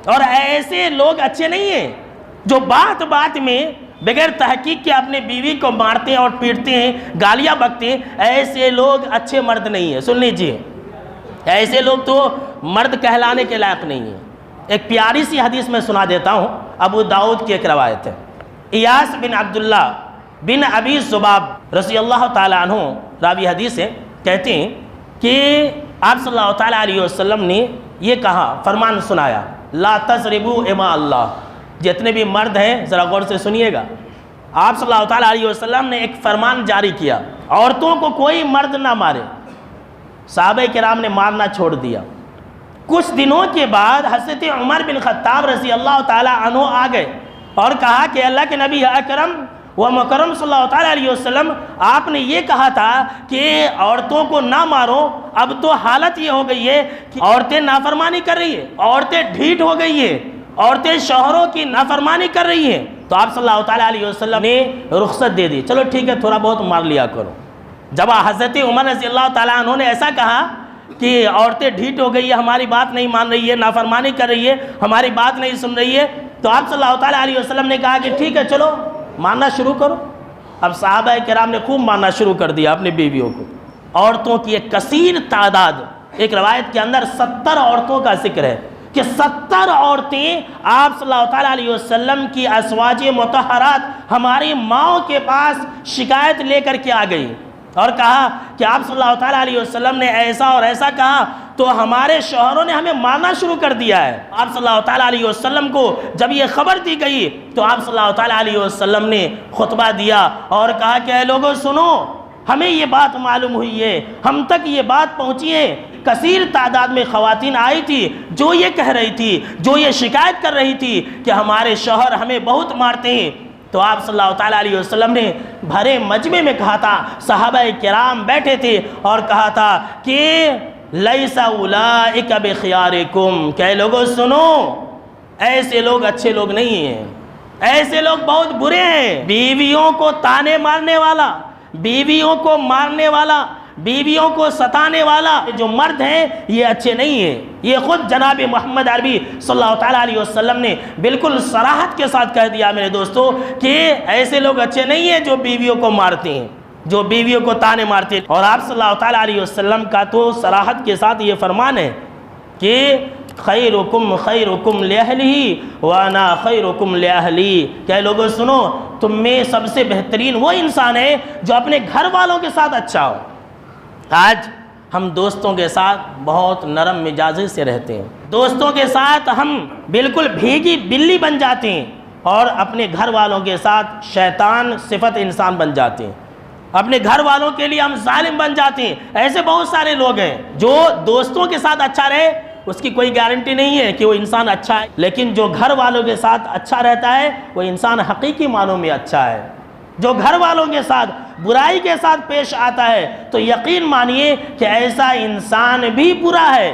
اور ایسے لوگ اچھے نہیں ہیں جو بات بات میں بغیر تحقیق کے اپنے بیوی کو مارتے ہیں اور پیٹتے ہیں، گالیاں بکتے ہیں، ایسے لوگ اچھے مرد نہیں ہیں۔ سن لیجیے، ایسے لوگ تو مرد کہلانے کے لائق نہیں ہیں۔ ایک پیاری سی حدیث میں سنا دیتا ہوں، ابو داؤد کی ایک روایت ہے۔ ایاس بن عبداللہ بن ابی ذباب رضی اللہ تعالیٰ عنہ راوی حدیث ہے، کہتے ہیں کہ آپ صلی اللہ تعالیٰ علیہ وسلم نے یہ کہا، فرمان سنایا، لا تضربوا اماء اللہ۔ جتنے بھی مرد ہیں ذرا غور سے سنیے گا، آپ صلی اللہ تعالیٰ علیہ وسلم نے ایک فرمان جاری کیا، عورتوں کو کوئی مرد نہ مارے۔ صحابہ کرام نے مارنا چھوڑ دیا۔ کچھ دنوں کے بعد حضرت عمر بن خطاب رضی اللہ تعالیٰ عنہ آ گئے اور کہا کہ اللہ کے نبی اکرم و مکرم صلی اللہ تعالیٰ علیہ وسلم، آپ نے یہ کہا تھا کہ عورتوں کو نہ مارو، اب تو حالت یہ ہو گئی ہے کہ عورتیں نافرمانی کر رہی ہیں، عورتیں ڈھیٹ ہو گئی ہیں، عورتیں شوہروں کی نافرمانی کر رہی ہیں۔ تو آپ صلی اللہ تعالیٰ علیہ وسلم نے رخصت دے دی، چلو ٹھیک ہے تھوڑا بہت مار لیا کرو۔ جب حضرت عمر رضی اللہ تعالیٰ عنہ نے ایسا کہا کہ عورتیں ڈھیٹ ہو گئی ہے، ہماری بات نہیں مان رہی ہے، نافرمانی کر رہی ہے، ہماری بات نہیں سن رہی ہے، تو آپ صلی اللہ تعالیٰ علیہ وسلم نے کہا کہ ٹھیک ہے چلو ماننا شروع کرو۔ اب صحابہ کرام نے خوب ماننا شروع کر دیا اپنی بیویوں کو۔ عورتوں کی ایک کثیر تعداد، ایک روایت کے اندر 70 عورتوں کا ذکر ہے کہ 70 عورتیں آپ صلی اللہ تعالیٰ علیہ وسلم کی ازواج مطہرات ہماری ماؤں کے پاس شکایت لے کر کے آ گئی اور کہا کہ آپ صلی اللہ تعالیٰ علیہ وسلم نے ایسا اور ایسا کہا تو ہمارے شوہروں نے ہمیں مارنا شروع کر دیا ہے۔ آپ صلی اللہ تعالیٰ علیہ وسلم کو جب یہ خبر دی گئی تو آپ صلی اللہ تعالیٰ علیہ وسلم نے خطبہ دیا اور کہا کہ اے لوگوں سنو، ہمیں یہ بات معلوم ہوئی ہے، ہم تک یہ بات پہنچی ہے، کثیر تعداد میں خواتین آئی تھی جو یہ کہہ رہی تھی، جو یہ شکایت کر رہی تھی کہ ہمارے شوہر ہمیں بہت مارتے ہیں۔ تو آپ صلی اللہ تعالیٰ علیہ وسلم نے بھرے مجمع میں کہا تھا، صحابہ کرام بیٹھے تھے اور کہا تھا کہ لیس اولئک بخیارکم، کہ لوگوں سنو، ایسے لوگ اچھے لوگ نہیں ہیں، ایسے لوگ بہت برے ہیں۔ بیویوں کو تانے مارنے والا، بیویوں کو مارنے والا، بیویوں کو ستانے والا جو مرد ہیں یہ اچھے نہیں ہیں۔ یہ خود جناب محمد عربی صلی اللہ تعالیٰ علیہ وسلم نے بالکل صراحت کے ساتھ کہہ دیا میرے دوستو کہ ایسے لوگ اچھے نہیں ہیں جو بیویوں کو مارتے ہیں، جو بیویوں کو تانے مارتے ہیں۔ اور آپ صلی اللہ تعالیٰ علیہ وسلم کا تو صراحت کے ساتھ یہ فرمان ہے کہ خیرکم خیرکم لأہلہ وانا خیرکم لأہلی، کہ لوگوں سنو، تم میں سب سے بہترین وہ انسان ہے جو اپنے گھر والوں کے ساتھ اچھا ہو۔ آج ہم دوستوں کے ساتھ بہت نرم مزاجی سے رہتے ہیں، دوستوں کے ساتھ ہم بالکل بھیگی بلی بن جاتے ہیں اور اپنے گھر والوں کے ساتھ شیطان صفت انسان بن جاتے ہیں، اپنے گھر والوں کے لیے ہم ظالم بن جاتے ہیں۔ ایسے بہت سارے لوگ ہیں جو دوستوں کے ساتھ اچھا رہے اس کی کوئی گارنٹی نہیں ہے کہ وہ انسان اچھا ہے، لیکن جو گھر والوں کے ساتھ اچھا رہتا ہے وہ انسان حقیقی معنوں میں اچھا ہے۔ جو گھر والوں کے ساتھ برائی کے ساتھ پیش آتا ہے تو یقین مانیے کہ ایسا انسان بھی برا ہے۔